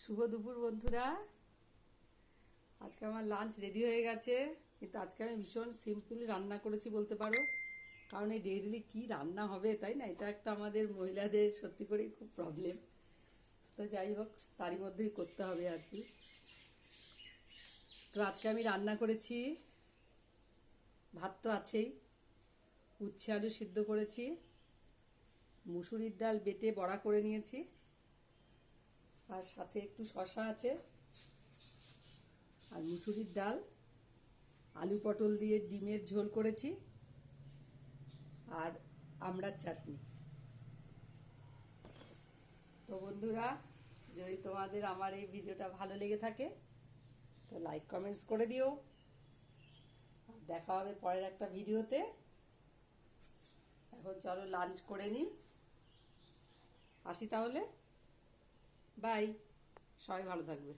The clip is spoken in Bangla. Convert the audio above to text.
শুভ দুপুর বন্ধুরা। আজকে আমার লাঞ্চ রেডি হয়ে গেছে, কিন্তু আজকে আমি ভীষণ সিম্পল রান্না করেছি বলতে পারো। কারণ এই ডেইলি কি রান্না হবে, তাই না? এটা একটা আমাদের মহিলাদের সত্যি করেই খুব প্রবলেম। তো যাই হোক, তারই মধ্যেই করতে হবে আর কি। তো আজকে আমি রান্না করেছি, ভাত তো আছেই, উচ্ছে আলু সিদ্ধ করেছি, মুসুরির ডাল বেটে বড়া করে নিয়েছি, আর সাথে একটু শসা আছে, আর মুসুরির ডাল, আলু পটল দিয়ে ডিমের ঝোল করেছি, আর আমড়ার চাটনি। তো বন্ধুরা, যদি তোমাদের আমার এই ভিডিওটা ভালো লেগে থাকে তো লাইক কমেন্টস করে দিও। দেখা হবে পরের একটা ভিডিওতে। এখন চলো লাঞ্চ করে নিই, আসি তাহলে। বাই, সবাই ভালো থাকবে।